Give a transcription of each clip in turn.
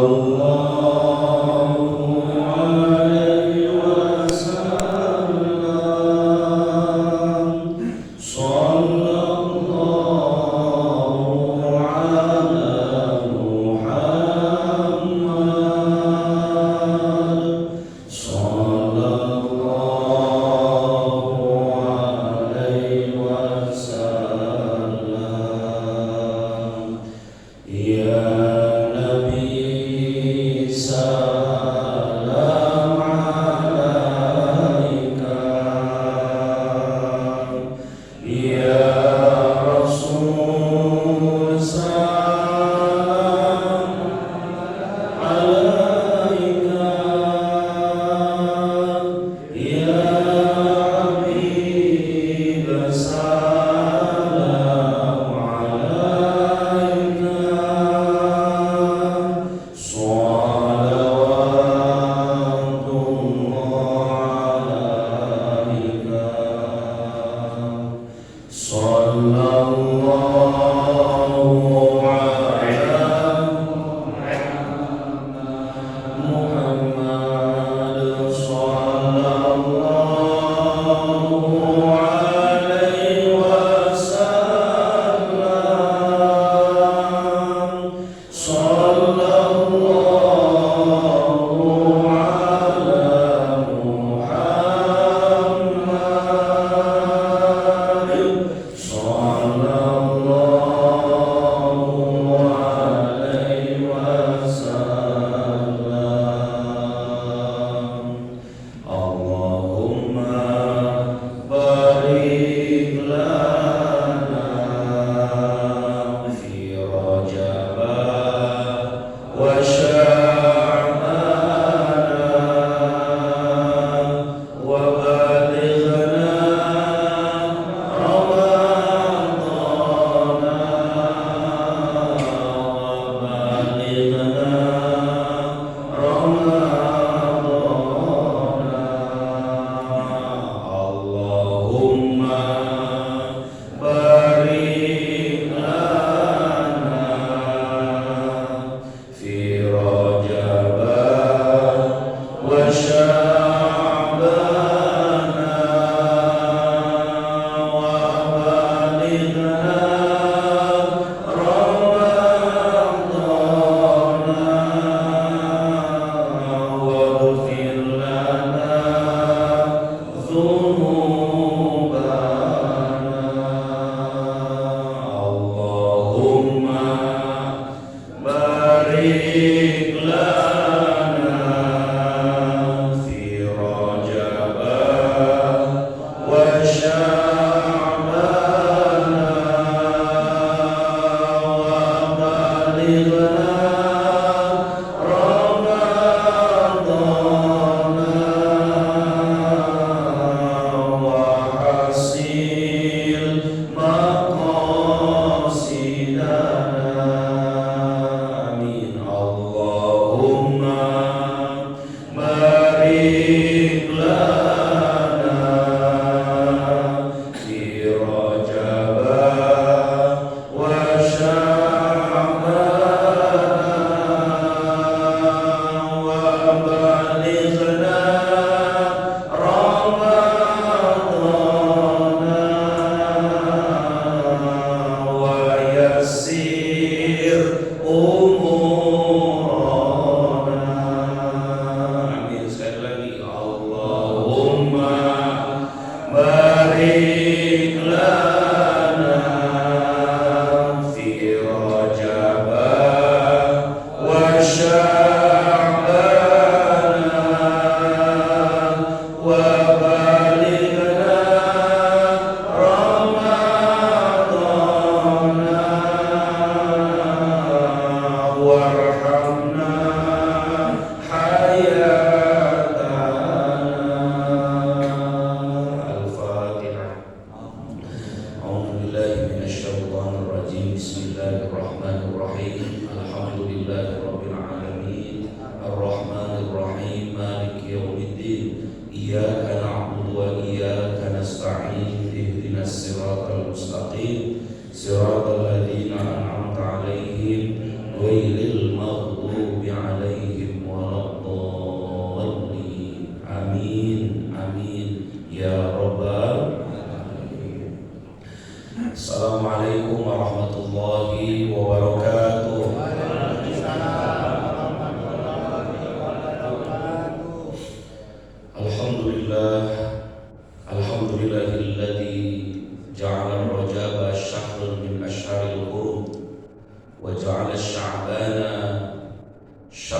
Allahumma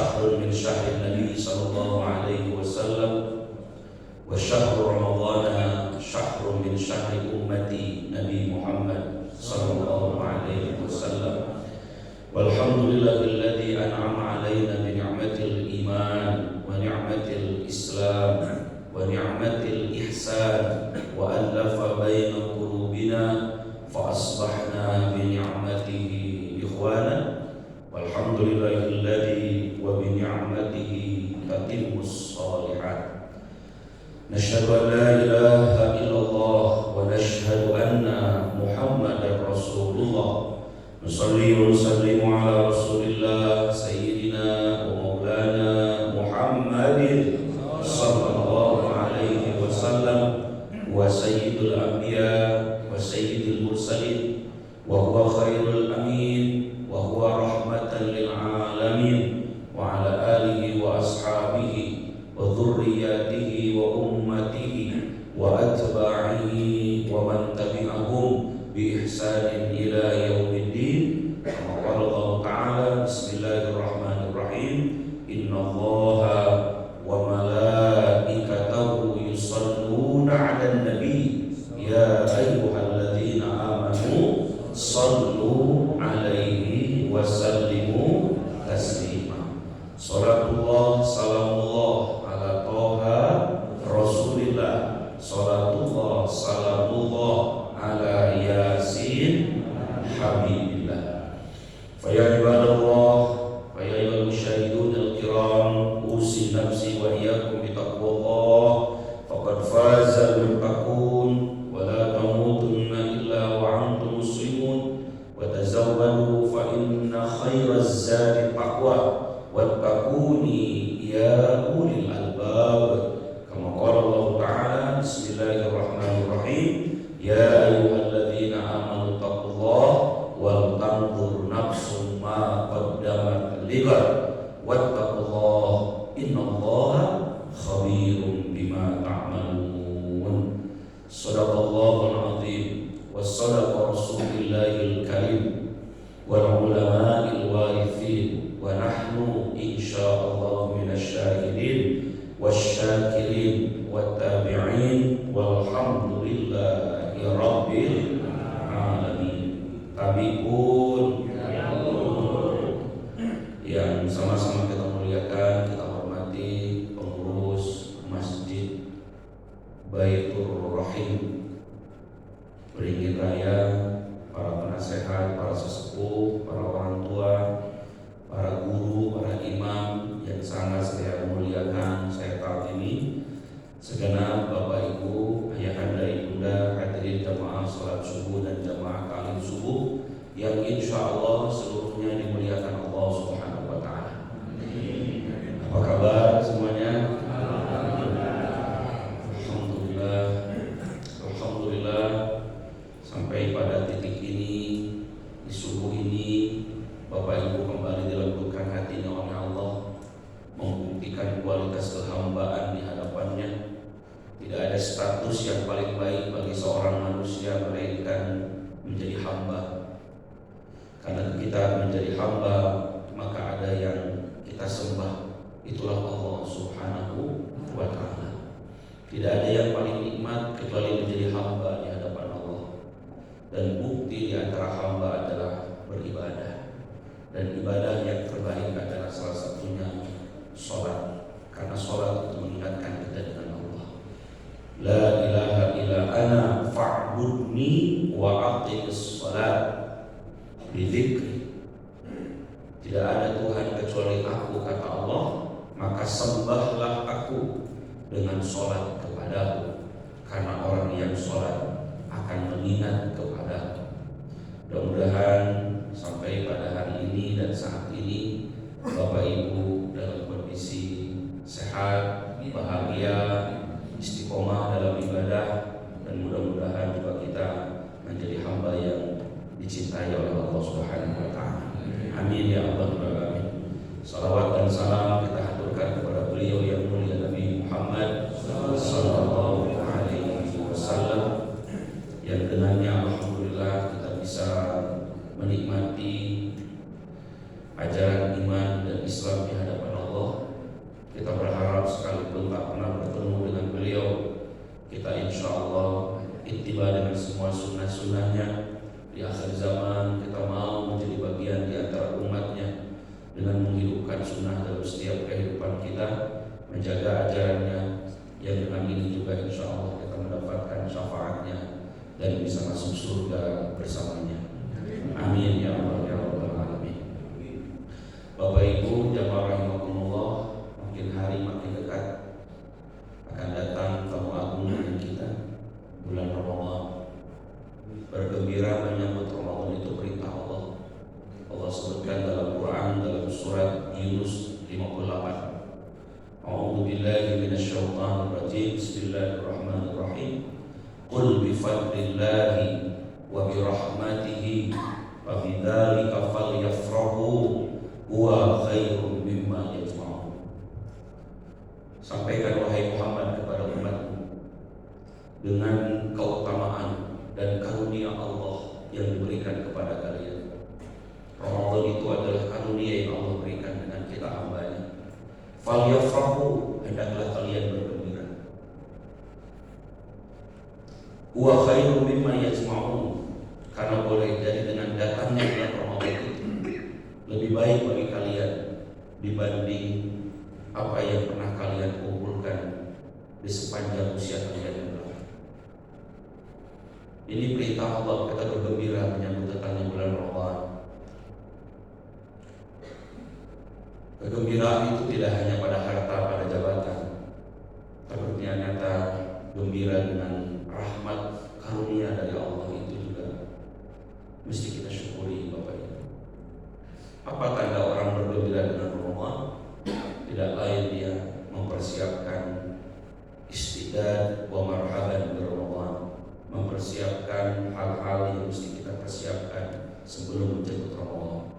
شهر من شهر النبي صلى الله عليه وسلم وشهر رمضان شهر من شهر أمتي نبي محمد صلى الله عليه وسلم والحمد لله الذي أنعم علينا بنعمة الإيمان ونعمة الإسلام ونعمة الإحسان وألف بين قلوبنا فأصبحنا بنعمته إخوانا والحمد لله الذي وبنعمته تتم الصالحات نشهد أن لا إله إلا الله ونشهد أن محمدا رسول الله نصلي ونسلم على رسول الله سيدنا ومولانا محمد صلى الله عليه وسلم وسيد الأنبياء وسيد المرسلين وهو خير الأمين وهو رحمة للعالمين وعلى آله وأصحابه وذرياته وأمته وأتباعه ومن تبعهم بإحسان إلى يوم الدين كما قال الله تعالى بسم الله الرحمن الرحيم إن الله وملائكته يصلون على النبي يا أيها الذين آمنوا صلوا عليه وسلموا تسليما صلاة الله سلام الله على طه رسول الله صلاة الله سلام الله على ياسين حبيب الله فيا عباد الله فيا أيها المشاهدون الكرام أوصي نفسي وإياكم بتقوى الله فقد فاز المتقون ولا تموتن إلا وأنتم مسلمون وتزودوا فإن خير الزاد التقوى واتقوني يا أولي الألباب كما قال الله تعالى بسم الله الرحمن الرحيم يا أيها الذين آمنوا اتقوا الله ولتنظر نفس ما قدمت لغد واتقوا الله إن الله خبير بما تعملون صدق الله العظيم وصدق رسول الله الكريم والعلماء الوارثين ونحن إن شاء الله من الشاهدين والشاكرين والتابعين والحمد لله رب العالمين. Tabi'un yang sama-sama kita muliakan, kita hormati pengurus Masjid Baitur Rahim Beringin Raya, para penasehat, para sesepuh, para orang tua, para guru, para imam yang sangat saya muliakan, saya takzimi, segenap Bapak Ibu, ayahanda ibunda, hadirin jamaah salat subuh dan jamaah ta'lim subuh yang insya Allah seluruhnya dimuliakan Allah Subhanahu wa Ta'ala. Apa kabar semuanya? Alhamdulillah. Sampai pada titik ini, di subuh ini, Bapak Ibu kembali dilembutkan hatinya oleh Allah, membuktikan kualitas kehambaan di hadapannya. Tidak ada status yang paling baik bagi seorang manusia melainkan menjadi hamba. Karena kita menjadi hamba, maka ada yang kita sembah, itulah Allah Subhanahu wa Ta'ala. Tidak ada yang paling nikmat kecuali menjadi hamba di hadapan Allah. Dan bukti di antara hamba adalah beribadah. Dan ibadah yang terbaik adalah salah satunya sholat. Karena sholat itu mengingatkan kita dengan Allah. La ilaha illa ana fa'budni wa aqimis sholat bidzikri. Tidak ada Tuhan kecuali aku, kata Allah, maka sembahlah aku dengan sholat kepadaku. Karena orang yang sholat akan mengingat kepadaku. Mudah-mudahan sampai pada hari ini dan saat ini Bapak Ibu dalam kondisi sehat, bahagia, istiqomah dalam ibadah, dan mudah-mudahan juga kita menjadi hamba yang dicintai oleh Allah Subhanahu wa Ta'ala. Amin ya Allah. Salawat dan salam kita haturkan kepada beliau yang mulia Nabi Muhammad sallallahu alaihi wasallam, yang dengannya alhamdulillah kita bisa menikmati ajaran iman dan Islam di hadapan tiba dengan semua sunnah-sunnahnya. Di akhir zaman kita mau menjadi bagian di antara umatnya dengan menghidupkan sunnah dalam setiap kehidupan kita, menjaga ajarannya, yang dengan ini juga insya Allah kita mendapatkan syafaatnya dan bisa masuk surga bersamanya. Amin ya Allah ya Rabbal Alamin. Bapak Ibu jamaah rahimakumullah, makin hari makin dekat akan datang tamu agung dengan kita, bulan Ramadan. Bergembira menyambut Ramadan itu perintah Allah. Allah sebutkan dalam Quran dalam surat Yunus 58. A'udzu billahi minasyaitonir rajim. Bismillahirrahmanirrahim. Qul bi fadlillahi wa bi rahmatihi fa bidzalika falyafrahu huwa khairum mimma yajma'un. Sampaikan wahai Muhammad kepada umatmu dengan keutamaan dan karunia Allah yang diberikan kepada kalian. Ramadan itu adalah karunia yang Allah berikan dengan kita hambanya. Falyafrahu, hendaklah kalian bergembira. Huwa khairum mimma yajma'un, karena boleh jadi dengan datangnya bulan Ramadan itu lebih baik bagi kalian dibanding apa yang pernah kalian kumpulkan di sepanjang usia kalian yang lalu. Ini perintah Allah, kita bergembira menyambut datangnya bulan Ramadan. Kegembiraan itu tidak hanya pada harta, pada jabatan, tapi ternyata gembira dengan rahmat karunia dari Allah itu juga mesti kita syukuri Bapak Ibu. Apa tanda orang bergembira dengan Ramadan? Tidak lain dia mempersiapkan istidad wa marhaban bi Ramadan, mempersiapkan hal-hal yang mesti kita persiapkan sebelum menjemput Ramadan.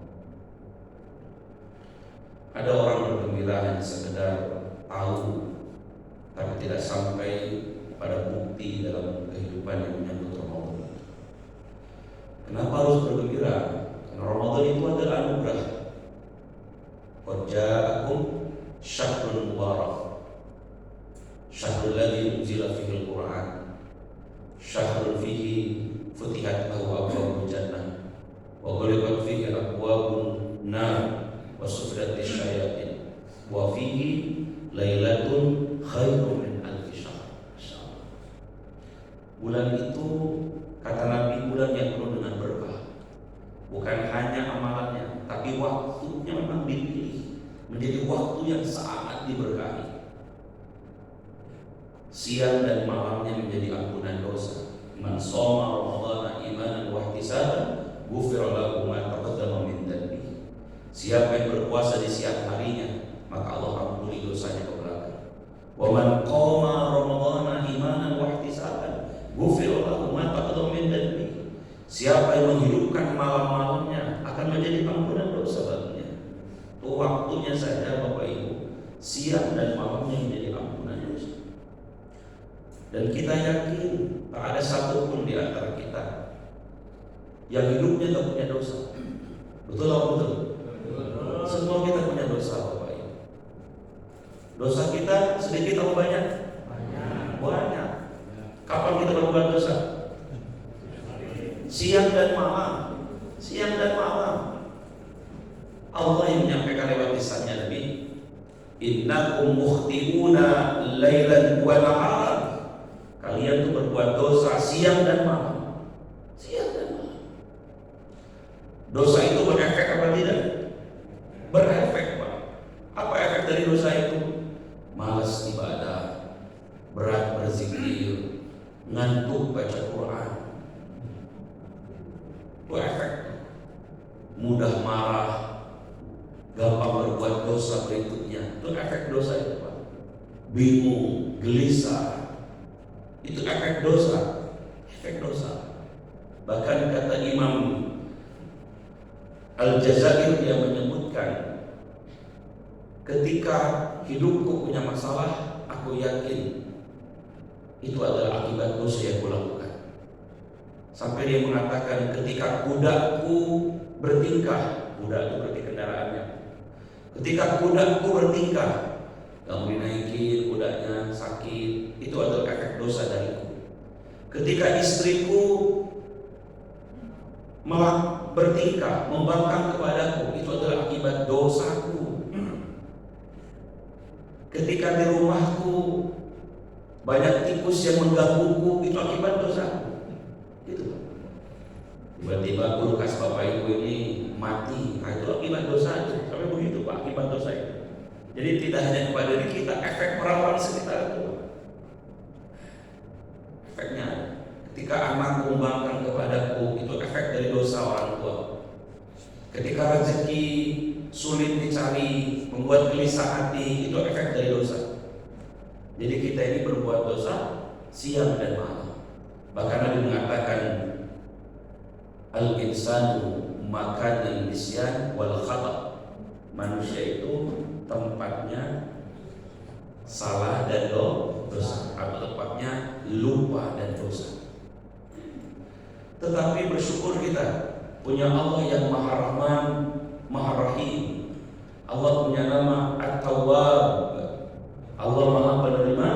Ada orang bergembira hanya sekedar tahu, tapi tidak sampai pada bukti dalam kehidupan yang menyambut Ramadan. Kenapa harus bergembira? Karena Ramadan itu adalah anugerah. Qad ja'akum syahrul mubarak, syahrul ladzi unzila fihi al-Qur'an, syahrul fihi futihat abwaabul jannah wa ghaliqat fihi abwaabun nar wa suffidat syayatin wa fihi lailatun khairun min alfi syahr. Bulan itu kata Nabi bulan yang penuh dengan berkah. Bukan hanya amalannya, tapi waktunya memang dipilih menjadi waktu yang sangat diberkahi. Siang dan malamnya menjadi ampunan dosa. Man shoma ramadhana imanan wa ihtisaban ghufira lahu ma taqaddama min dhanbihi. Siapa yang berpuasa di siang harinya, maka Allah ampuni dosanya ke belakang. Wa man qama ramadhana imanan wa ihtisaban ghufira lahu ma taqaddama min dhanbihi. Siapa yang menghidupkan malam-malamnya akan menjadi ampunan dosa baginya. Itu waktunya saja Bapak Ibu, siang dan malamnya menjadi ampunan dosa. Dan kita yakin tak ada satupun di antara kita yang hidupnya tak punya dosa. Betul atau betul? Semua kita punya dosa Bapak Ibu. Dosa kita sedikit atau banyak? Banyak. Kapan kita berbuat dosa? Siang dan malam. Siang dan malam. Allah yang menyampaikan lewat lisannya Nabi, innakum mukhti'una lailan wa naharan. Kalian tuh berbuat dosa siang dan malam. Siang dan malam. Dosa itu berefek apa tidak? Berefek Pak. Apa efek dari dosa itu? Malas ibadah, berat berzikir, ngantuk baca Quran. Itu efek. Mudah marah, gampang berbuat dosa berikutnya. Itu efek dosa itu Pak. Bingung, gelisah, itu efek dosa. Efek dosa. Bahkan kata Imam Al-Jazair yang menyebutkan, ketika hidupku punya masalah, aku yakin itu adalah akibat dosa yang kulakukan. Sampai dia mengatakan, ketika kudaku bertingkah, kuda itu berarti kendaraannya. Ketika kudaku bertingkah, kamu dinaikin, kudanya sakit, itu adalah efek dosa dariku. Ketika istriku malah bertingkah membangkang kepadaku, itu adalah akibat dosaku. Ketika di rumahku banyak tikus yang menggangguku, itu akibat dosaku. Itu. Tiba-tiba kulkas bapak ibu ini mati, nah itu akibat dosa itu. Sampai begitu Pak, akibat dosa itu. Jadi tidak hanya kepada diri kita, efek orang-orang sekitar itu. Efeknya, ketika anak membangkang kepadaku, itu efek dari dosa orang tua. Ketika rezeki sulit dicari, membuat gelisah hati, itu efek dari dosa. Jadi kita ini berbuat dosa siang dan malam. Bahkan Nabi mengatakan, al-insanu makanan nisyan wal khata. Manusia itu tempatnya salah dan dosa, atau tempatnya lupa dan dosa. Tetapi bersyukur kita punya Allah yang Maha Rahman, Maha Rahim. Allah punya nama At-Tawwab. Allah Maha penerima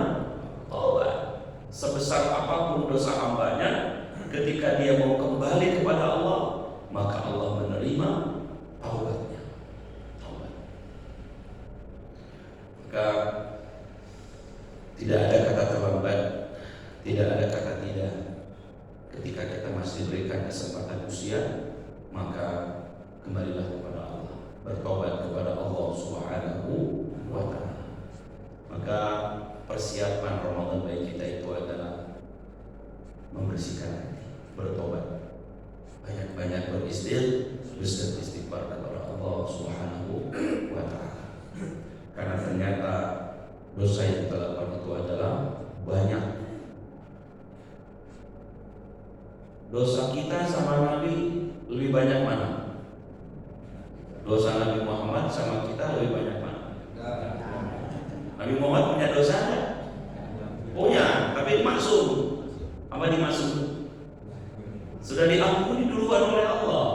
taubat. Sebesar apapun dosa hambanya, ketika dia mau kembali kepada Allah, maka Allah menerima taubatnya. Maka tidak ada kata terlambat, tidak ada kata tidak. Ketika kita masih diberikan kesempatan usia, maka kembalilah kepada Allah, bertobat kepada Allah Subhanahu wa ta'ala. Maka persiapan Ramadan bagi kita itu adalah membersihkan hati, bertobat, banyak-banyak beristighfar kepada Allah Subhanahu wa ta'ala. Karena ternyata dosa yang kita lakukan itu adalah banyak. Dosa kita sama Nabi lebih banyak mana? Dosa Nabi Muhammad sama kita lebih banyak mana? Nabi Muhammad punya dosa enggak? Punya, tapi maksum. Apa dimaksum? Sudah diampuni duluan oleh Allah.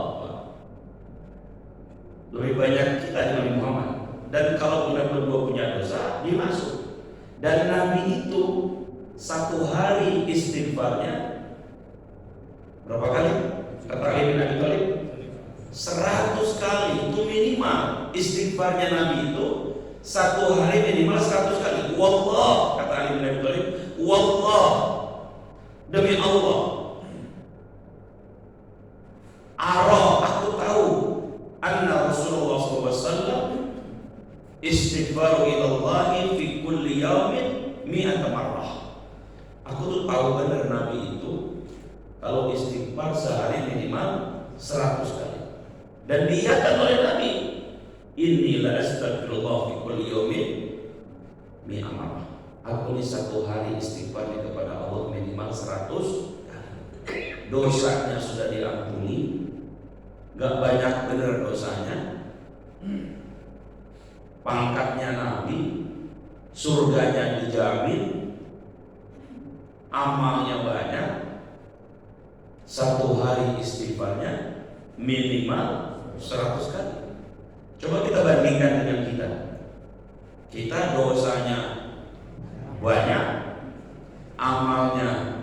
Lebih banyak kita di Nabi Muhammad. Dan kalau kita berdua punya dosa, dimasuk. Dan Nabi itu satu hari istighfarnya berapa kali? Kata Ali bin Abi Thalib 100 kali. Itu minimal istighfarnya Nabi itu satu hari minimal 100 kali. Wallah, kata Ali bin Abi Thalib, wallah, demi Allah, aku tahu anna Rasulullah SAW istighfaru ilallahi fi kulli yaumin mi'ata marrah. Aku tuh tahu benar Nabi itu kalau istighfar sehari minimal 100 kali. Dan diingatkan oleh Nabi, inni la astaghfirullah fi kulli yaumin mi'ata marrah. Aku ini satu hari istighfar kepada Allah minimal 100 kali. Dosanya sudah diampuni, gak banyak benar dosanya. Pangkatnya Nabi, surganya dijamin, amalnya banyak, satu hari istighfarnya minimal 100 kali. Coba kita bandingkan dengan kita. Kita dosanya banyak, amalnya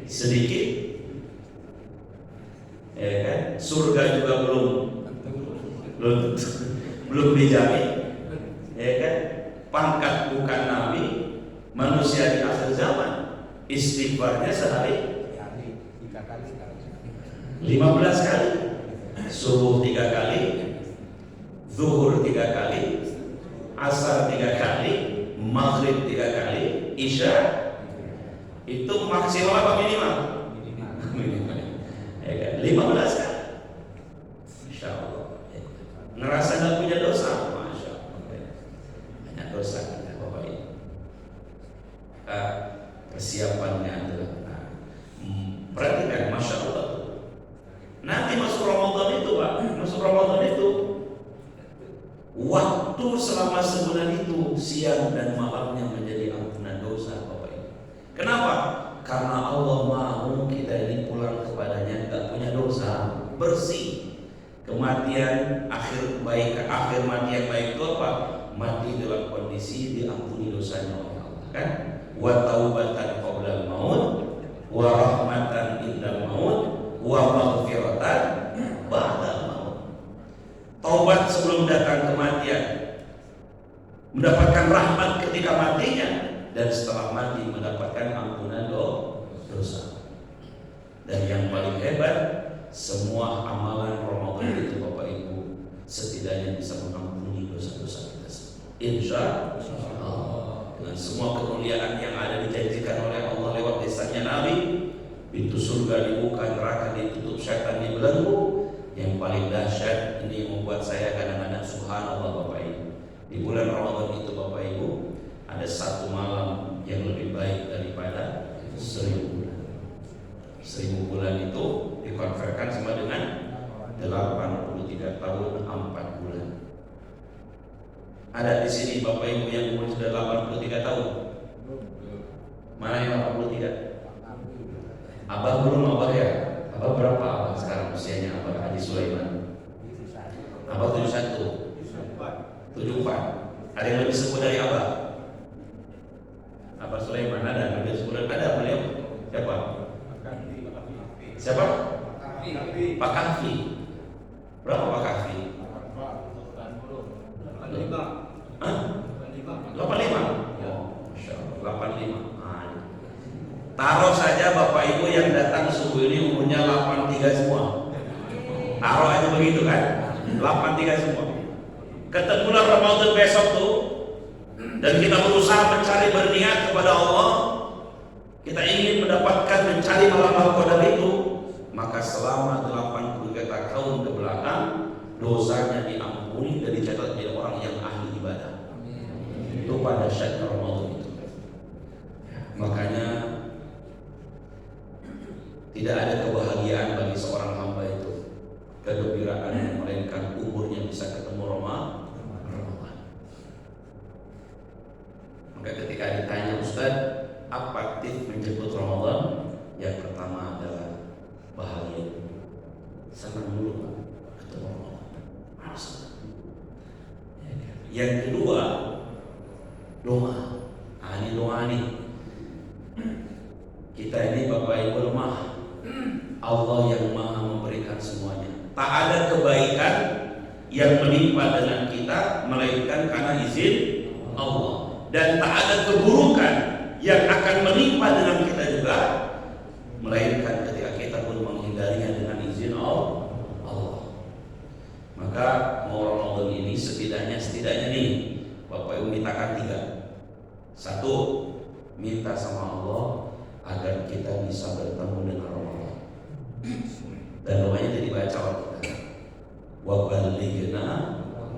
sedikit, ya kan? Surga juga belum dijamin. Ya kan? Pangkat bukan Nabi, manusia di akhir zaman, istighfarnya sehari 15 kali, subuh 3 kali, zuhur 3 kali, asar 3 kali, maghrib 3 kali, isya. Itu maksimal apa minimal? Minimal. Ya kan? 15 kali. Insya Allah. Ngerasa nggak punya dosa? Dosa kita Bapak Ibu. Persiapannya adalah perhatikan, Masya Allah. Nanti masuk Ramadan itu Pak, masuk Ramadan itu waktu selama sebulan itu siang dan malamnya menjadi ampunan dosa Bapak Ibu. Kenapa? Karena Allah mau kita ini pulang kepadanya tidak punya dosa, bersih. Kematian akhir mati yang baik itu apa? Mati dalam kondisi diampuni dosanya oleh Allah, kan? Wa taubatan qabla al-maut wa mendapatkan rahmat ketika matinya, dan setelah mati mendapatkan ampunan dosa. Dan yang paling hebat, semua amalan Ramadan itu Bapak Ibu setidaknya bisa mengampuni dosa-dosa kita semua, insya Allah. Dengan semua kemuliaan yang ada dijanjikan oleh Allah lewat lisannya Nabi, pintu surga dibuka, neraka ditutup, syaitan dibelenggu. Yang paling dahsyat ini membuat saya kadang-kadang subhanallah Bapak Ibu, di bulan Ramadan itu Bapak Ibu ada satu malam yang lebih baik daripada 1000 bulan. 1000 bulan itu dikonverkan sama dengan 83 tahun 4 bulan. Ada di sini Bapak Ibu yang umur sudah 83 tahun? Mana yang 83? Abah belum, Abah ya? Abah berapa Abah sekarang usianya Abah Haji Sulaiman? Abah 71? 74. Ada yang lebih sepuh dari Abah? Abah Sulaiman ada, lebih sepuh ada beliau? Siapa? Siapa? Pak Kahfi. Berapa Pak Kahfi? 85. Oh, Masya Allah, 85. Taruh saja Bapak Ibu yang datang subuh ini umurnya 83 semua. Taruh aja begitu kan, 83 semua. Ketemulah Ramadan besok tuh, dan kita berusaha mencari, berniat kepada Allah, kita ingin mendapatkan, mencari malam qadar itu, maka selama 83 tahun ke belakang dosanya diampuni dan dicatat menjadi orang yang ahli ibadah. Itu pada syarat Ramadan itu. Makanya tidak ada kebahagiaan bagi seorang hamba itu, kegembiraan, melainkan umurnya bisa ketemu Ramadan. Maka ketika ditanya, Ustaz, apa tips menjemput Ramadan? Yang pertama adalah bahagia, senang dulu ketemu Ramadan. Yang kedua, doa. Ini doa nih. Kita ini Bapak Ibu lemah. Allah yang maha memberikan semuanya. Tak ada kebaikan yang menimpa dengan kita melainkan karena izin Allah. Dan tak ada keburukan yang akan menimpa dengan kita juga melainkan ketika kita pun menghindarinya dengan izin Allah. Maka mau Ramadan ini setidaknya nih Bapak Ibu mintakan 3. 1, minta sama Allah agar kita bisa bertemu dengan Ramadan. Dan doanya jadi baca kita. Wa ballighna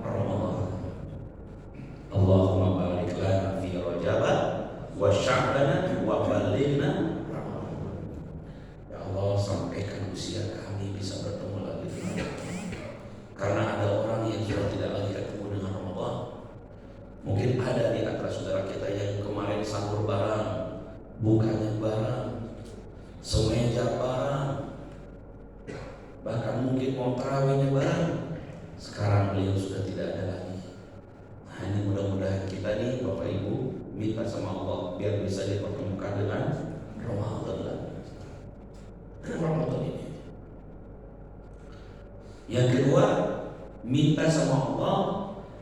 Ramadan. Allahumma barik lana fi Rajab wa Sya'ban wa ballighna Ramadan. Ya Allah, sampaikan usia kami bisa bertemu lagi dengan Ramadan. Karena ada orang yang sudah tidak lagi ketemu dengan Ramadan. Mungkin ada di antara saudara kita yang kemarin sahur bareng, bukanya bareng, semeja bareng, bahkan mungkin mau tarawihnya bareng. Sekarang beliau sudah tidak ada lagi. Nah, ini mudah-mudahan kita nih Bapak Ibu minta sama Allah biar bisa dipertemukan dengan Ramadan ini. Yang kedua, minta sama Allah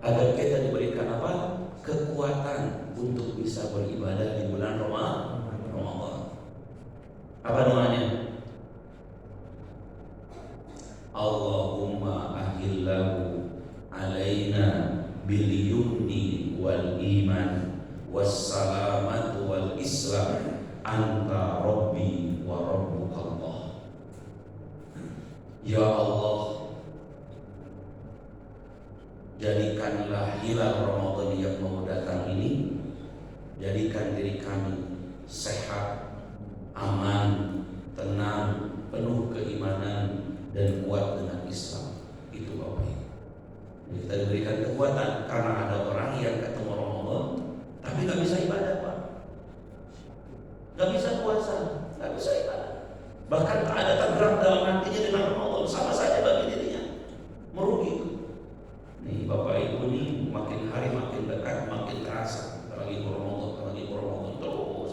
agar kita diberikan apa? Kekuatan untuk bisa beribadah di bulan Ramadan. Apa doanya? Allahumma ahillahu alaina bil yumni wal iman was salamatu wal islam anta rabbi wa rabbukallah. Ya Allah, jadikanlah hilal Ramadan yang mau datang ini, jadikan diri kami sehat, aman, tenang, penuh keimanan dan kuat dengan Islam. Itu Bapak Ibu. Kita diberikan kekuatan karena ada orang yang ketemu Ramadan tapi nggak bisa ibadah, Pak. Nggak bisa puasa, nggak bisa ibadah. Bahkan tak ada tergerak dalam hatinya dengan Ramadan, sama saja bagi dirinya, merugi. Nih Bapak Ibu nih makin hari makin dekat, makin terasa lagi Ramadan terus.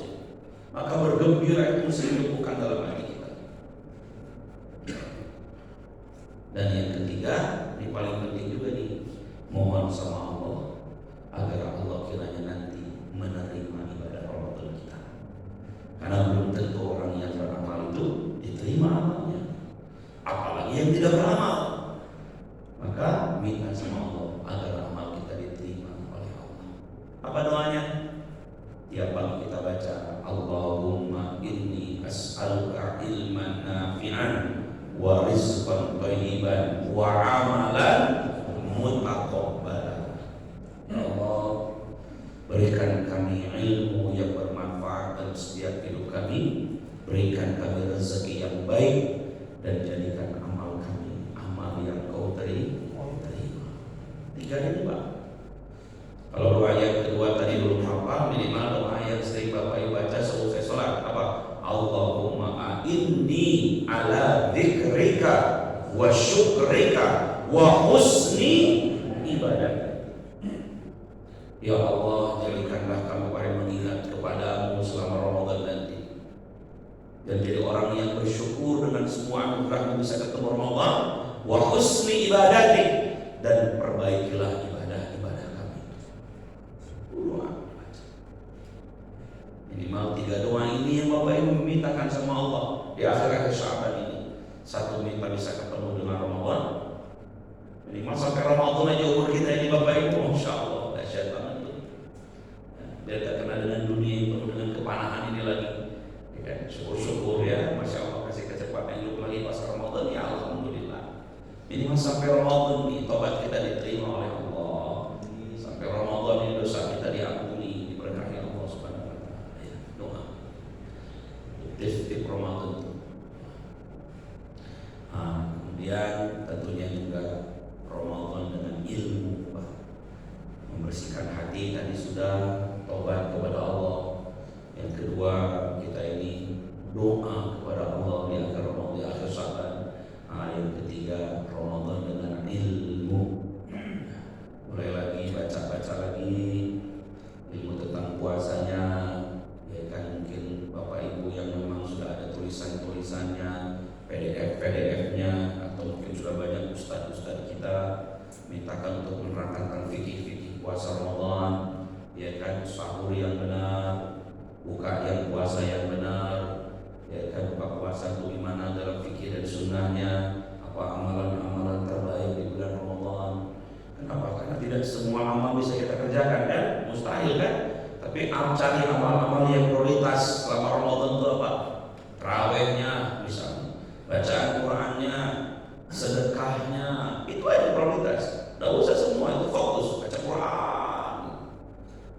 Maka bergembira itu mesti bukan dalam hati kita. Dan yang ketiga, ini paling penting juga nih, mohon sama Allah agar Allah Apa doanya? Tiap malam kita baca, Allahumma inni as'aluka ilman nafi'an wa rizqan thayyiban wa amalan mutaqabbalan. Ya Allah, berikan kami ilmu yang bermanfaat dalam setiap hidup kami, berikan kami rezeki yang baik, dan jadikan amal kami amal yang kau terima. Tiga ini Pak. Kalau doa yang kedua tadi belum hafal, minimal doa yang sering Bapak Ibu baca selesai sholat apa? Allahumma a'inni ala dzikrika wa syukrika wa husni ibadah. Ya Allah, jadikanlah kami pada mengingat kepadamu selama Ramadan nanti, dan jadi orang yang bersyukur dengan semua anugerah yang bisa ketemu Ramadan. Wa husni ibadatik, dan perbaikilah ibadah-ibadah kami. Doa. Minimal 3 doa ini yang Bapak Ibu memintakan sama Allah di akhir Sya'ban ini. Satu, minta bisa ketemu dengan Ramadan. Minimal sampai Ramadan aja umur kita ini Bapak Ibu, Masya Allah, dahsyat banget tuh. Biar tak kena dengan dunia yang penuh dengan kepanahan ini lagi. Ya kan? Syukur-syukur ya, Masya Allah, kasih kecepatan hidup lagi pas Ramadan, ya Alhamdulillah. Minimal sampai Ramadan nih, tobat kita diterima oleh Allah. Sampai Ramadan ini dosa kita diampuni, diberkahi Allah Subhanahu wa taala. Ya, doa. Tiap Ramadan. Kemudian tentunya juga Ramadan dengan ilmu, Pak. Membersihkan hati tadi sudah, tobat kepada Allah. Yang kedua, kita ini doa kepada Allah di akhir Ramadan, di akhir Sya'ban. Yang ketiga, Ramadan dengan ilmu. Mulai lagi baca-baca lagi ilmu tentang puasanya. Ya kan, mungkin Bapak Ibu yang memang sudah ada tulisan-tulisannya, PDF-nya, atau mungkin sudah banyak ustadz-ustadz kita mintakan untuk menerangkan tentang fikih-fikih puasa Ramadan. Ya kan, sahur yang benar, buka yang puasa yang benar. Ya kan, buka puasa itu gimana dalam fikih dan sunnahnya, apa amalan-amalan terbaik di bulan Ramadan. Kenapa? Karena tidak semua amal bisa kita kerjakan kan, mustahil kan. Tapi cari amal-amal yang prioritas selama Ramadan itu apa? Tarawihnya misalnya, bacaan Qurannya, sedekahnya, itu aja prioritas. Tidak usah semua itu fokus baca Quran,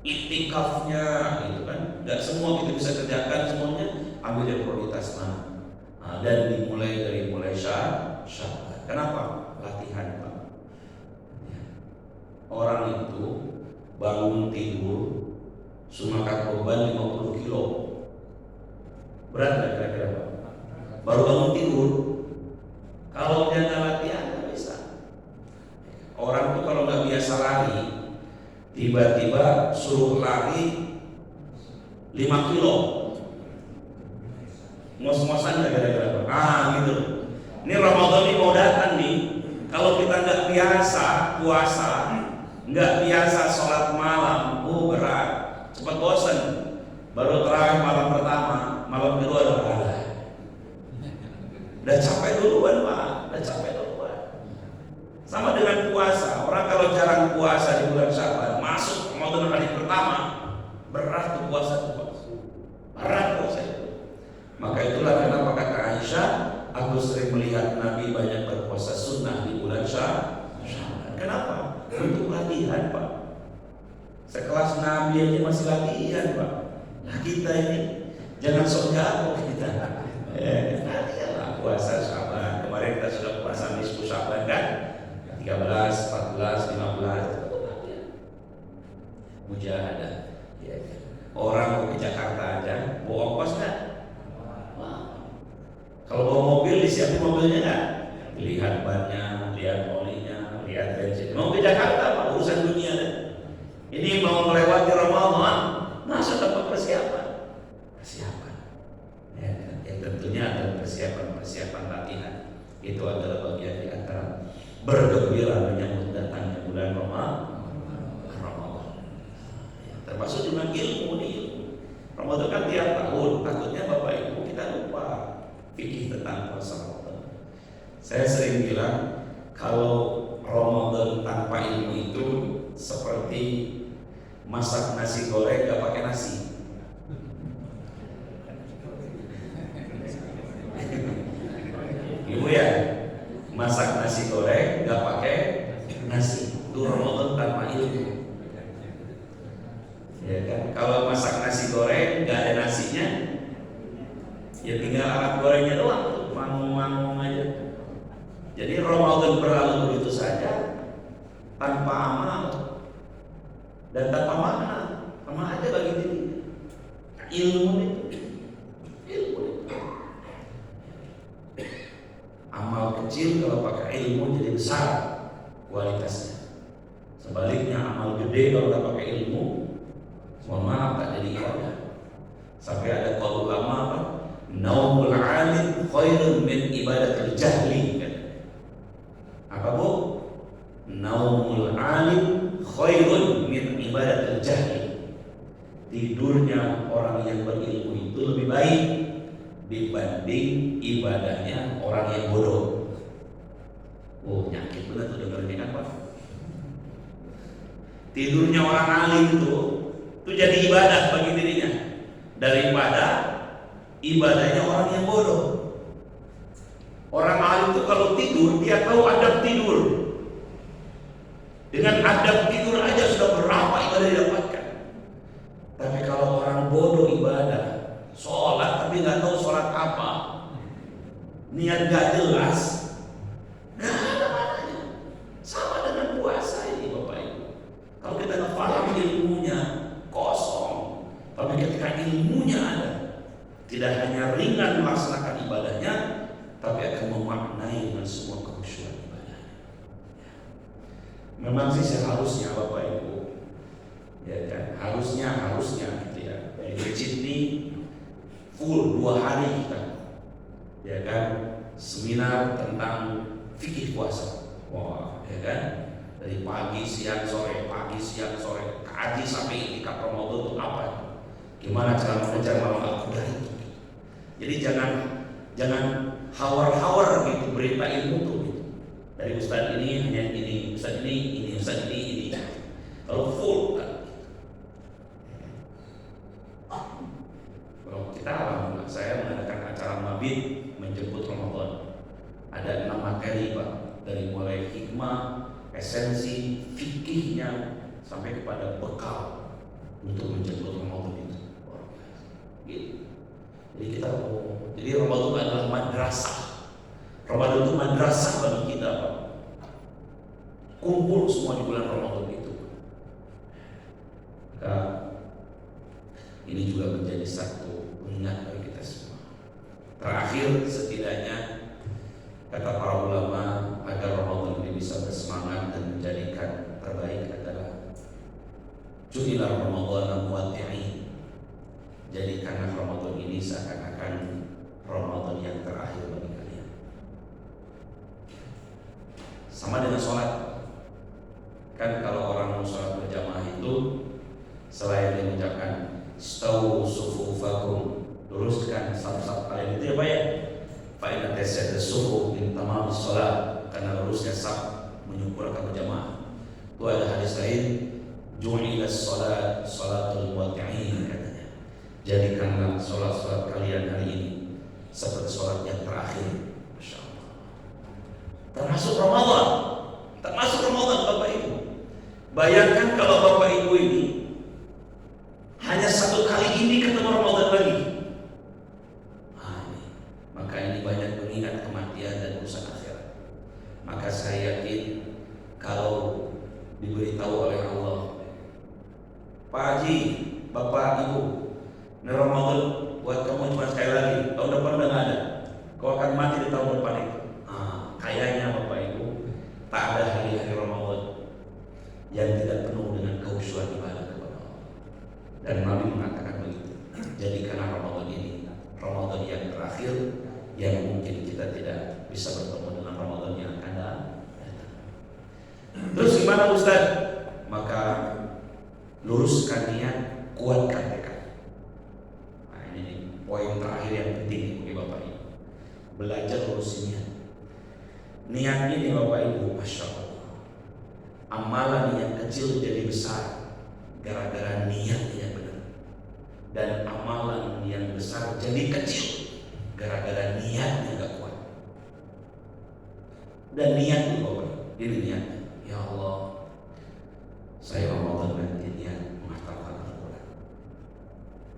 iktikafnya, gitu kan. Tidak semua kita bisa kerjakan semuanya. Ambil yang prioritas mana, dan dimulai dari Sya'ban. Kenapa? Latihan Pak. Orang itu bangun tidur sunahkan beban 50 kilo. Berat nggak kira-kira Pak? Baru bangun tidur. Kalau dia nggak latihan nggak bisa. Orang itu kalau nggak biasa lari, tiba-tiba suruh lari 5 kilo. Ngos-ngosan gak kira-kira Pak? Gitu. Ini Ramadan ini mau datang nih. Kalau kita nggak biasa puasa, nggak biasa sholat malam, berat, cepat bosan. Baru terakhir malam pertama, malam kedua udah capek duluan Pak, udah capek duluan. Sama dengan puasa. Orang kalau jarang puasa di bulan Sya'ban, masuk Ramadan hari pertama, berat tuh puasa tuh. Berat puasa itu. Maka itulah kenapa kata Aisyah, aku sering melihat Nabi banyak berpuasa sunnah di bulan Sya'ban. Kenapa? Untuk latihan Pak. Sekelas Nabi aja masih latihan Pak. Nah kita ini jangan sok jago kita. Latihanlah puasa Sya'ban. Kemarin kita sudah puasa nisfu Sya'ban kan? 13, 14, 15. Mujahadah. Orang mau ke Jakarta aja, bawa ongkos kan? Kalau bawa mobil disiapin mobilnya kan? Lihat bannya, lihat olinya, lihat bensin. Mau ke Jakarta Pak, urusan dunia kan? Ini mau melewati Ramadan, masa dapat persiapan? Ya, tentunya ada persiapan latihan. Itu adalah bagian di antara bergembira menyambut datangnya bulan Ramadan. Termasuk juga ilmu nih. Ramadan kan tiap tahun, takutnya Bapak Ibu kita lupa fikih tentang puasa Ramadan. Saya sering bilang kalau Ramadan tanpa ilmu itu seperti masak nasi goreng gak pakai nasi. Ibu ya, masak nasi goreng gak pakai nasi, itu Ramadan tanpa ilmu. Ya kan? Kalau masak nasi goreng gak ada nasinya, ya tinggal alat gorengnya doang, manggung aja. Jadi Ramadan berlalu begitu saja tanpa amal dan tanpa makna, sama aja bagi diri. Ilmu itu. Amal kecil kalau pakai ilmu jadi besar kualitasnya. Sebaliknya amal gede kalau tak pakai ilmu, mohon maaf tak jadi ibadah. Sampai ada qaul ulama apa? Naumul alim khairun min ibadatil jahli. Apa bu? Naumul alim khairun min ibadatil jahli. Tidurnya orang yang berilmu itu lebih baik dibanding ibadahnya orang yang bodoh. Oh, nyakit benar tuh dengarnya kan Pak. Tidurnya orang alim itu jadi ibadah bagi dirinya daripada ibadahnya orang yang bodoh. Orang alim itu kalau tidur dia tahu adab tidur. Dengan adab tidur aja sudah berapa ibadah didapatkan. Tapi kalau orang bodoh ibadah, sholat tapi nggak tahu sholat apa, niat nggak jelas, nggak ada mananya. Sama dengan puasa ini Bapak Ibu. Kalau kita nggak paham ilmunya kosong, tapi ketika ilmunya ada, tidak hanya ringan melaksanakan ibadahnya, tapi akan memaknai dengan semua kekhusyuan ibadahnya. Memang sih seharusnya Bapak Ibu, ya kan, harusnya gitu ya. Dari masjid ini full 2 hari kita, ya kan, seminar tentang fikih puasa. Wah, ya kan, dari pagi siang sore kaji sampai itikaf Ramadan itu apa? Gimana cara mengejar malam al-qadar itu? Jadi jangan hawar-hawar gitu berita ilmu tuh gitu. Dari ustaz ini hanya ini, ustaz ini, ustaz ini. Kalau full kan. Kalau kita alhamdulillah saya mengadakan acara mabit menjemput Ramadan. Ada 6 materi Pak, dari mulai hikmah, esensi, fikihnya sampai kepada bekal untuk menjemput Ramadan itu. Gitu. Jadi kita jadi Ramadan itu adalah madrasah. Ramadan itu madrasah bagi kita Pak. Kumpul semua di bulan Ramadan itu. Maka ini juga menjadi satu pengingat bagi kita semua. Terakhir setidaknya kata para ulama agar Ramadan ini bisa bersemangat dan menjadikan terbaik adalah ju'ila Ramadan muwati'in. Jadikanlah Ramadan ini seakan-akan Ramadan yang terakhir bagi kalian. Sama dengan sholat. Kan kalau orang mau sholat berjamaah itu selain dia mengucapkan Stawu sufufakum, luruskan saf-saf kalian itu ya Pak ya. Fa inna tasyadda sufu min tamam shalah, karena lurusnya saf menyempurnakan berjamaah. Itu ada hadis lain, ju'ila salat salatul muwati'in katanya. Jadikanlah salat kalian hari ini seperti salat yang terakhir. Masyaallah. Termasuk Ramadan Bapak Ibu. Bayangkan kalau Bapak Ibu ini hanya 1 kali ini ketemu Ramadan lagi. Maka ini banyak mengingat kematian dan urusan akhirat. Maka saya yakin kalau diberitahu oleh Allah, Pak Haji, Bapak Ibu, ini Ramadan buat kamu cuma sekali lagi, tahun depan udah gak ada. Kau akan mati di tahun depan itu. Kayaknya Bapak Ibu tak ada hari-hari Ramadan yang tidak penuh dengan kekhusyuan ibadah kepada Allah. Dan Nabi mengatakan begitu. Jadikanlah Ramadan ini Ramadan yang terakhir, yang mungkin kita tidak bisa bertemu dengan Ramadan yang akan datang. Terus gimana Ustaz? Maka luruskan niat, kuatkan tekad. Nah ini poin terakhir yang penting bagi Bapak Ibu. Belajar lurus niat. Niat ini Bapak Ibu, Masya Allah, amalan yang kecil jadi besar gara-gara niatnya benar. Dan amalan yang besar jadi kecil gara-gara niatnya gak kuat. Dan niat itu Bapak, ini niatnya. Ya Allah, saya Ramadan nanti niat menghafalkan Al-Quran.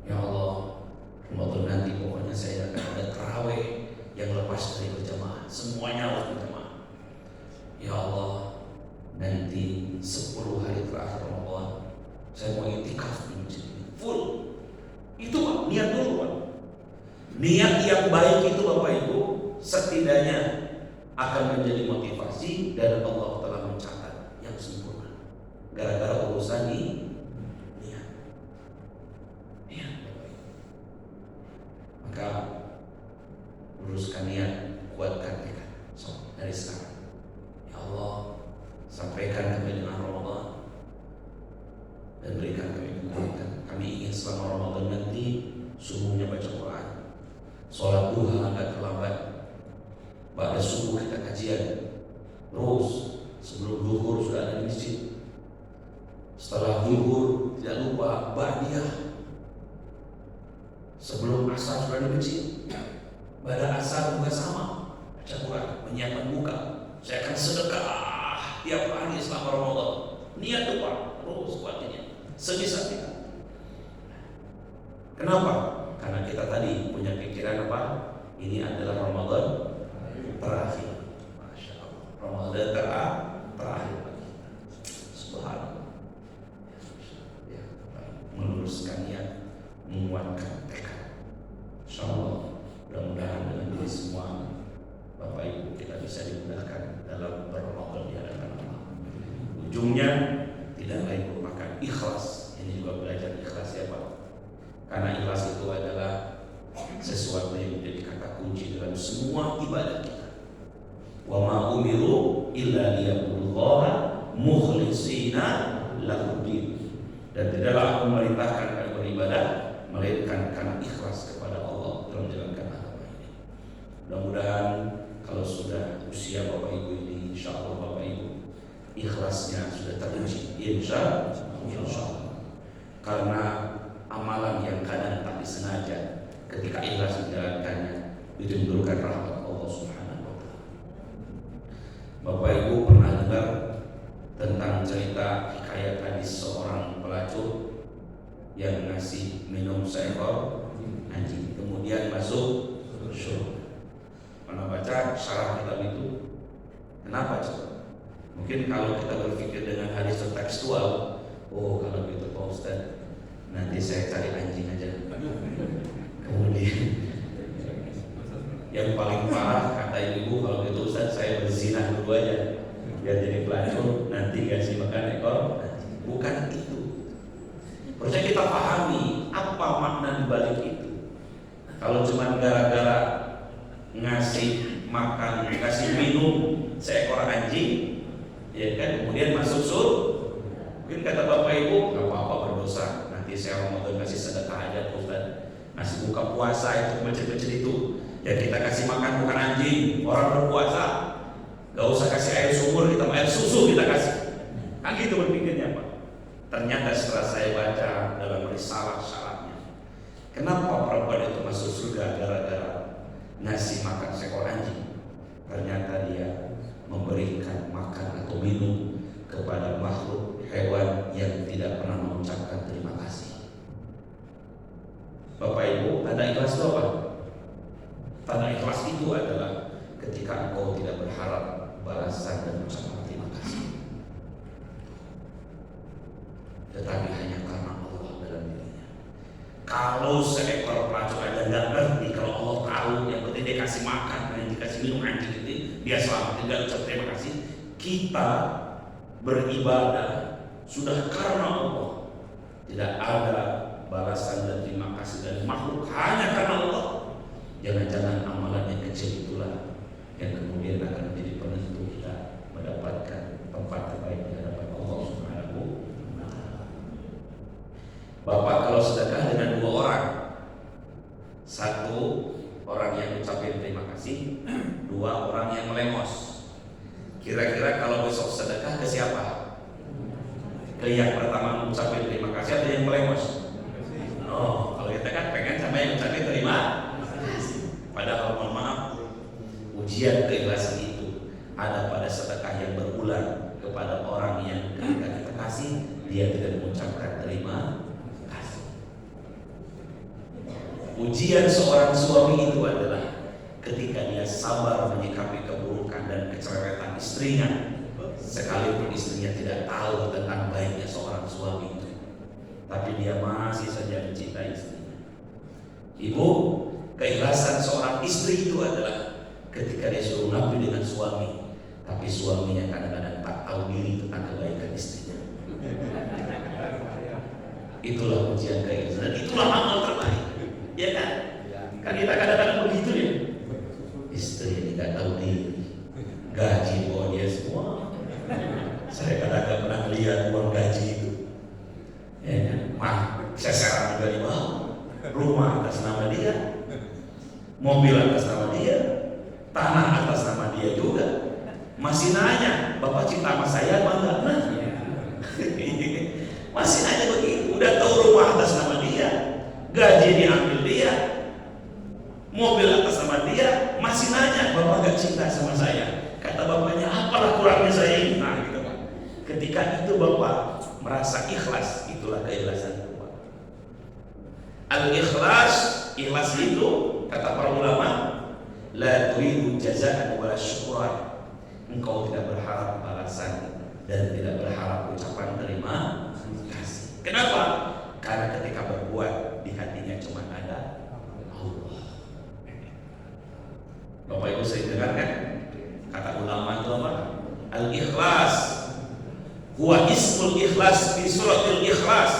Ya Allah, Ramadan nanti pokoknya saya akan ada tarawih yang lepas dari berjamaah, semuanya harus berjamaah. Ya Allah, nanti 10 hari terakhir Ramadan saya mau iktikaf di masjid ini full. Itu Pak, niat dulu Pak. Niat yang baik itu Bapak Ibu setidaknya akan menjadi motivasi dan Allah telah mencatat yang sempurna gara-gara urusan ini niat. Niat Bapak Ibu. Maka luruskan niat, kuatkan tekad. So, dari sekarang ya Allah, sampaikan kami dengan Ramadan dan berikan kami kekuatan. Kami ingin selama Ramadan nanti subuhnya baca Quran, sholat duha agak terlambat, pada subuh kita kajian terus, sebelum zuhur sudah ada di masjid, setelah zuhur tidak lupa ba'diyah, sebelum asar sudah di masjid, pada asar juga sama baca Quran, menyiapkan buka. Saya akan sedekah tiap hari selama Ramadan. Niat tuh Pak, terus kuatnya sebisa kita. Kenapa? Karena kita tadi punya pikiran apa? Ini adalah Ramadan terakhir. Masya Allah, Ramadan terakhir bagi kita. Subhanallah. Ya, meluruskan niat, menguatkan tekad. Insya Allah, mudah-mudahan dengan diri semua Bapak Ibu kita bisa dimudahkan dalam berramadan di hadapan Allah. Ujungnya tidak lain merupakan ikhlas. Ini juga belajar ikhlas ya Pak. Karena ikhlas itu adalah sesuatu yang menjadi kata kunci dalam semua ibadah kita. Wa ma umiru illa liya'budullaha mukhlishina lahuddin. Dan tidaklah aku memerintahkan kalian beribadah melainkan karena ikhlas kepada Allah dalam menjalankan agama ini. Mudah-mudahan kalau sudah usia Bapak Ibu ini, insya Allah Bapak Ibu ikhlasnya sudah teruji, insya Allah. Karena amalan yang kadang tak disengaja ketika ikhlas menjalankannya itu menimbulkan rahmat Allah Subhanahu wa Ta'ala. Bapak Ibu pernah dengar tentang cerita hikayat hadis seorang pelacur yang ngasih minum seekor anjing kemudian masuk surga. Pernah baca syarah kitab itu? Kenapa coba? Mungkin kalau kita berpikir dengan hadis tekstual, oh kalau gitu Pak Ustaz, nanti saya cari anjing aja. Kemudian yang paling parah kata ibu, kalau gitu Ustaz saya berzina dulu aja biar jadi pelacur, nanti kasih makan ekor. Bukan itu. Harusnya kita pahami apa makna dibalik itu. Kalau cuma gara-gara ngasih makan, kasih minum seekor anjing, ya kan, kemudian masuk surga, mungkin kata Bapak Ibu nggak apa-apa berdosa, nanti saya Ramadan kasih sedekah aja Ustaz, ngasih buka puasa itu kecil-kecil itu, ya kita kasih makan bukan anjing, orang berpuasa, nggak usah kasih air sumur, kita air susu kita kasih, kan gitu berpikirnya Pak. Ternyata setelah saya baca dalam risalah syaratnya, kenapa perempuan itu masuk surga gara-gara ngasih makan seekor anjing? Ternyata dia memberikan makan atau minum kepada makhluk hewan yang tidak pernah mengucapkan terima kasih. Bapak Ibu, tanda ikhlas itu apa? Tanda ikhlas itu adalah ketika engkau tidak berharap balasan dan ucapan terima kasih, tetapi hanya karena Allah dalam dirinya. Kalau seekor pelacur aja nggak ngerti, kalau Allah tahu yang penting dia kasih makan, yang dikasih minum anjing itu dia selamat, tidak ucap terima kasih. Kita beribadah sudah karena Allah, tidak ada balasan dan terima kasih dari makhluk, hanya karena Allah. Jangan-jangan amalan yang kecil itulah yang kemudian akan menjadi penentu kita mendapatkan tempat terbaik di hadapan Allah Subhanahu wa Ta'ala. Bapak kalau sedekah dengan 2 orang, 1 orang yang ucapin terima kasih, 2 orang yang melengos. Kira-kira kalau besok sedekah ke siapa? Ke yang pertama mengucapkan terima kasih Ujian seorang suami itu adalah ketika dia sabar menyikapi keburukan dan kecerewetan istrinya, sekalipun istrinya tidak tahu tentang baiknya seorang suami itu, tapi dia masih saja mencintai istrinya. Ibu, keikhlasan seorang istri itu adalah ketika dia suruh ngabdi dengan suami, tapi suaminya kadang-kadang tak tahu diri tentang kebaikan istrinya. Itulah ujian keikhlasan dan itulah amal terbaik. Ya kan? Kan kita kadang-kadang begitu ya. Istri tidak tahu diri, gaji bawa dia semua. Saya kadang-kadang pernah lihat uang gaji itu. Ya kan? Seseran juga dibawa. Rumah atas nama dia, mobil atas nama dia, tanah atas nama dia juga. Masih nanya, Bapak cinta sama saya apa enggak? Nah, masih nanya begitu. Udah tahu rumah atas nama dia, gaji diambil dia, mobil atas nama dia, masih nanya, Bapak gak cinta sama saya? Kata bapaknya, apalah kurangnya saya ini? Nah, gitu Pak. Ketika itu Bapak merasa ikhlas, itulah keikhlasan Bapak. Al-ikhlas, ikhlas itu kata para ulama, la turidu jazaan wala syukuran. Engkau tidak berharap balasan dan tidak berharap ucapan terima kasih. Kenapa? Karena ketika berbuat di hatinya cuma ada Allah. Bapak Ibu sering dengar kan? Kata ulama itu apa? Al-ikhlas huwa ismul ikhlas fi suratil ikhlas.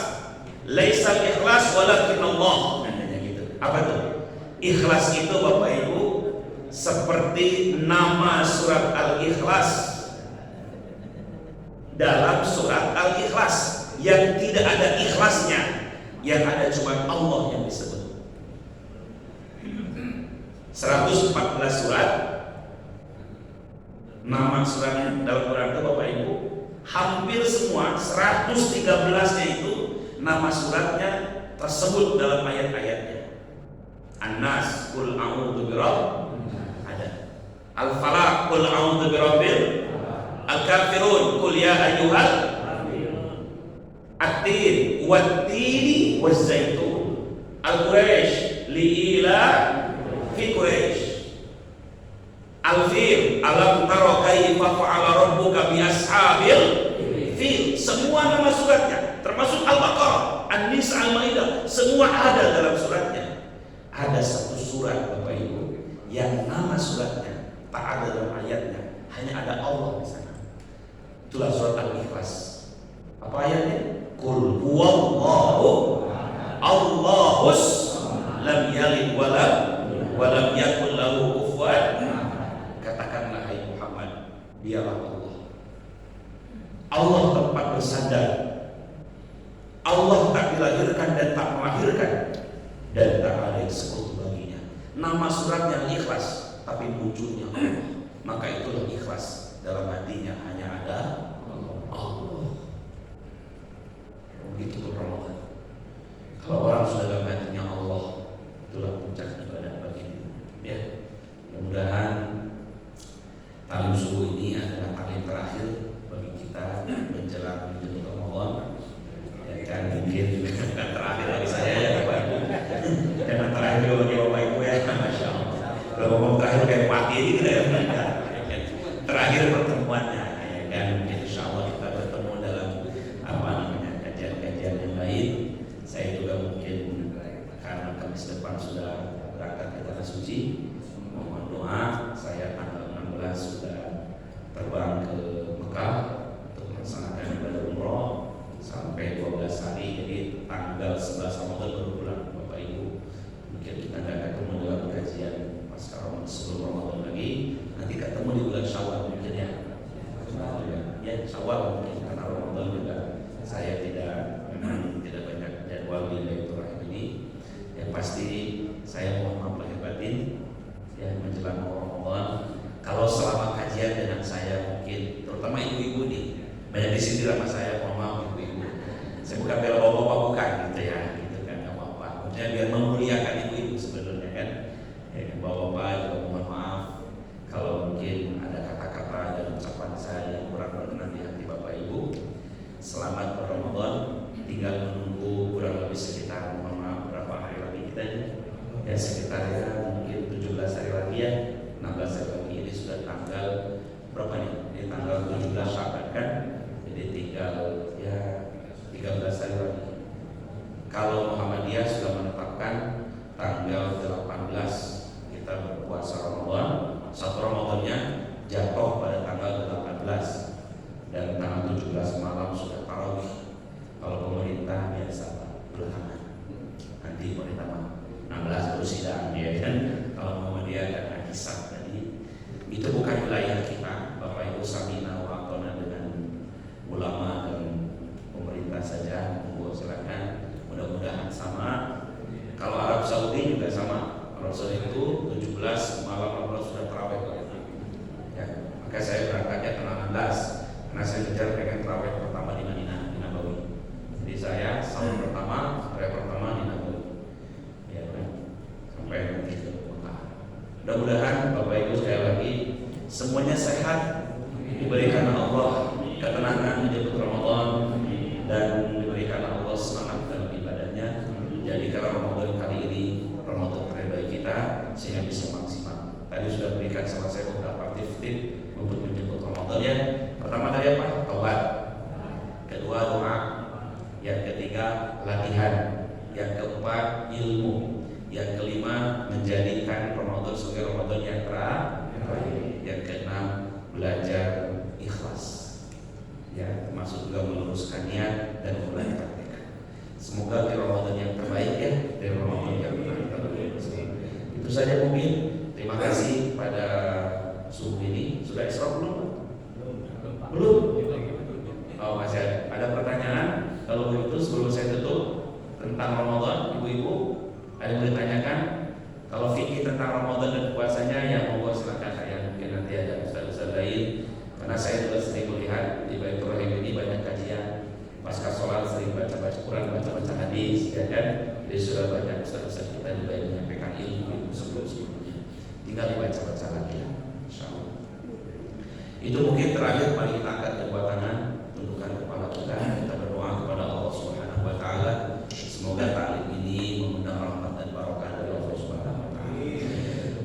Laisa al-ikhlas walakin Allah. Katanya gitu. Apa itu? Ikhlas itu Bapak Ibu seperti nama surat Al-Ikhlas dalam surat Al-Ikhlas yang tidak ada ikhlasnya, yang ada cuma Allah yang disebut. 114 surat nama suratnya dalam Quran itu Bapak Ibu, hampir semua 113-nya itu nama suratnya tersebut dalam ayat-ayatnya. An-Nas, Qul a'udzu birabbil, ada. Al-Falaq, Qul a'udzu birabbil, Al-Kafirun, Qul ya ayyuhal, At-Tin, Wat-Tini Waz-Zaitun, Al-Quraish, Li'ila fi Quraish, Al-Fil, Alam tara kaifa fa'ala rabbuka bi ashabil fil. Semua nama suratnya, termasuk Al-Baqarah, An-Nisa, Al-Maidah, semua ada dalam suratnya. Ada satu surat Bapak Ibu yang nama suratnya tak ada dalam ayatnya, hanya ada Allah di sana. Itulah surat Al-Ikhlas. Apa ayatnya? Qul huwallahu Allahus lam yalid wa lam yakul lahu kufuwan. Katakanlah hai Muhammad, dialah Allah. Allah tempat bersandar. Allah tak dilahirkan dan tak melahirkan, dan tak ada yang sekutu baginya. Nama suratnya Ikhlas, tapi wujudnya Allah. Maka itulah ikhlas, dalam hatinya hanya ada Allah. Begitu pun Ramadan. Kalau orang sudah dalam hatinya Allah, itulah puncak ibadah baginya. Ya, mudah-mudahan talim subuh ini adalah talim terakhir bagi kita menjelang Ramadan. Ya kan, mungkin terakhir bagi saya ya Bapak Ibu, dan terakhir juga bagi Bapak Ibu ya, Masya Allah. Kalau ngomong terakhir kayak mati gitu ya, terakhir pertemuannya ya kan. Insya Allah kita bertemu dalam apa namanya kajian-kajian yang lain. Saya juga mungkin karena Kamis depan sudah berangkat ke tanah suci, mohon doa. Saya tanggal 16 sudah terbang ke Mekah untuk melaksanakan ibadah umroh sampai 12 hari, jadi tanggal 11 Ramadan baru pulang Bapak Ibu. Mungkin kita nggak ketemu dalam kajian pasca Ramadan sebelum Ramadan lagi, nanti ketemu di bulan Syawal mungkin ya. Ya Syawal mungkin, karena Ramadan juga saya memang tidak banyak jadwal di Lailatul Rahim ini. Yang pasti saya mohon maaf lahir batin ya menjelang Ramadan. Kalau selama kajian dengan saya mungkin terutama ibu-ibu nih banyak disindir sama saya, mohon maaf ibu-ibu. Saya bukan bela bapak-bapak, bukan gitu ya, gitu kan, nggak apa-apa. Maksudnya biar memuliakan ibu-ibu sebenarnya kan. Ya, bapak-bapak juga mohon maaf kalau mungkin ada kata-kata dan ucapan saya yang kurang berkenan di hati bapak ibu. Selamat Ramadan, tinggal menunggu kurang lebih sekitar mohon maaf berapa hari lagi kita ini? Dakwah Muhammadiyah sudah menetapkan tanggal 18 kita berpuasa Ramadan. Satu Ramadannya jatuh pada tanggal 18 dan tanggal 17 malam sudah tarawih. Kalau pemerintah biasa belakangan, nanti pemerintah 16 terus sidang ya kan. Kalau Muhammadiyah dan hisab tadi itu bukan wilayah kita. Bapak Ibu samina wa atona dengan ulama dan pemerintah saja. Monggo silakan, mudah-mudahan sama. Kalau Arab Saudi juga sama. Arab Saudi itu 17 malam Allah sudah tarawih ya. Maka saya berangkatnya tanggal 16 karena saya kejar pengen tarawih pertama di Madinah, di Nabawi. Jadi saya sahur pertama, tarawih pertama di Nabawi ya kan, sampai nanti ke Mekah. Mudah-mudahan Bapak Ibu sekali lagi semuanya sehat, diberikan Allah ketenangan menyambut Ramadan, dan diberikan Allah semangat dalam ibadahnya. Jadi karena Ramadan kali ini Ramadan terbaik kita sehingga bisa maksimal. Tadi sudah berikan sama saya beberapa tips untuk menyambut Ramadan ya. Pertama tadi apa? Taubat. Kedua doa. Yang ketiga latihan. Yang keempat ilmu. Yang kelima menjadikan Ramadan sebagai Ramadan yang terakhir. Yang keenam belajar ikhlas. Ya, termasuk juga meluruskan niat dan mulai praktekkan. Semoga di Ramadan yang terbaik ya, di Ramadan yang terbaik. Itu saja mungkin. Terima kasih pada subuh ini. Sudah Isra belum? Belum? Oh masih ada pertanyaan? Kalau begitu sebelum saya tutup tentang Ramadan, ibu-ibu ada yang ditanyakan? Kalau fikih tentang Ramadan dan puasanya ya monggo silakan. Saya mungkin nanti ada ustaz-ustaz lain. Karena saya juga sering melihat di Baitur Rahim ini banyak kajian. Pasca sholat sering baca-baca Quran, baca-baca hadis, ya kan? Jadi sudah banyak ustaz-ustaz kita juga yang menyampaikan ilmu sebelum-sebelumnya. Tinggal dibaca-baca lagi ya, insyaallah. Itu mungkin terakhir, mari kita angkat kedua tangan, tundukkan kepala kita berdoa kepada Allah Subhanahu wa taala. Semoga taklim ini mengundang rahmat dan barokah dari Allah Subhanahu wa taala.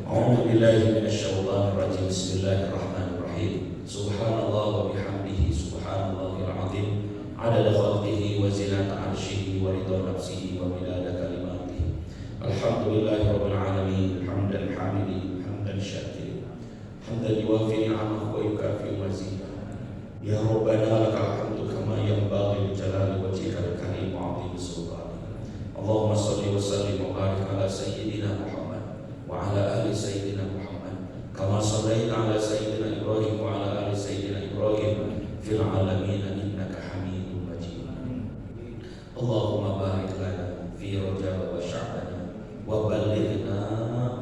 A'udzu billahi minasyaitonir rajim. Bismillahirrahmanirrahim. Subhanallah wa bihamdihi subhanallahil azim. Adada khalqihi wa zinata arsyihi wa ridha nafsihi wa midada kalimatihi. Alhamdulillahi rabbil alamin. Hamdan hamidin, hamdan syakirin. Hamdan yuwafi ni'amahu wa yukafi mazidah. Ya Rabbana lakal hamdu kama yanbaghi li jalali wajhikal karim wa 'azimi sultanik. Allahumma shalli wa sallim wa barik ala sayyidina Muhammad wa ala ali sayyidina Muhammad kama shallaita ala sayyidina Ibrahim wa ala ali sayyidina Ibrahim fil alamin innaka Hamidum Majid. Allahumma barik lana fi Rajab wa Sya'ban wa ballighna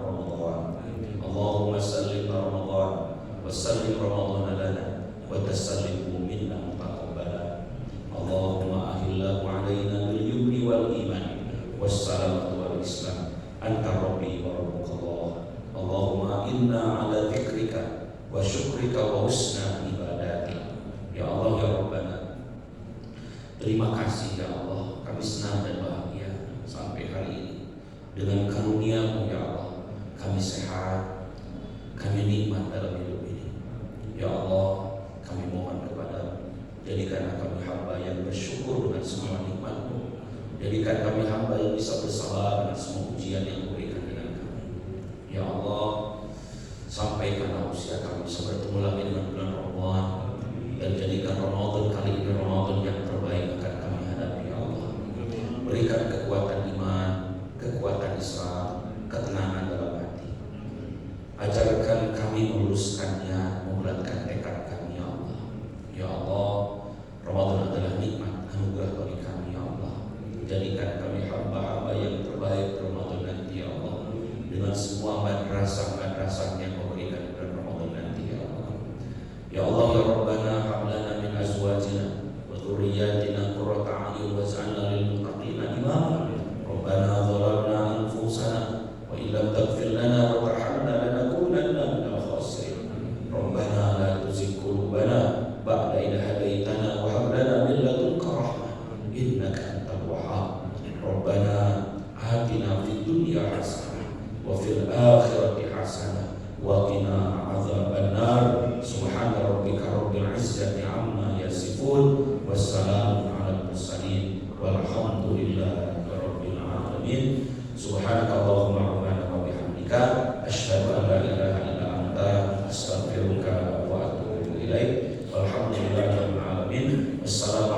Ramadan. Allahumma sallimna Ramadan wa sallim Ramadan lana wa tasallimhu minna mutaqabbala. Allahumma ahillahu alaina bil yumni wal iman was salamatu wal islam. Anta rabbi wa rabbuka Allah. Allahumma inna ala dzikrika wa syukrika wa husna ibadatika. Ya Allah ya Rabbana, terima kasih ya Allah, kami senang dan bahagia sampai hari ini. Dengan karunia-Mu ya Allah, kami sehat, kami nikmat dalam hidup ini. Ya Allah, kami mohon kepada-Mu, jadikan kami hamba yang bersyukur dengan semua nikmat-Mu. Jadikan kami hamba yang bisa bersabar dengan semua ujian yang diberikan dengan kami. Ya Allah, sampaikan usia kami bisa bertemu lagi dengan bulan Ramadan, dan jadikan Ramadan kali ini Ramadan yang terbaik akan kami hadapi ya Allah. Berikan kekuatan iman, kekuatan Islam, ketenangan dalam hati. Ajarkan kami meluruskannya, membulatkan tekad kami ya Allah. Ya Allah, Ramadan adalah nikmat anugerah bagi kami ya Allah. Jadikan kami hamba-hamba yang terbaik Ramadan nanti ya Allah, dengan semua madrasah-madrasah yang Kau berikan bulan Ramadan nanti ya Allah. Ya Allah ya Rabbana, hablana min azwajina wa dhurriyyatina qurrata a'yun waj'alna lil muttaqina imama. Rabbana zalamna anfusana wa illam taghfir lana wa tarhamna lanakunanna minal khasirin. Rabbana la tuzigh qulubana ba'da idh hadaytana wa hab lana min ladunka rahmah innaka antal wahhab. Rabbana atina fid dunya hasanah wa fil akhirati hasanah wa qina adzabannar. Subhana rabbika rabbil izzati amma yasifun wassalamun alal mursalin walhamdulillahi rabbil alamin. Subhanakallahumma rabbana wa bihamdika asyhadu an la ilaha illa anta astaghfiruka wa atubu ilaik. Walhamdulillahirabbil alamin. Wassalamu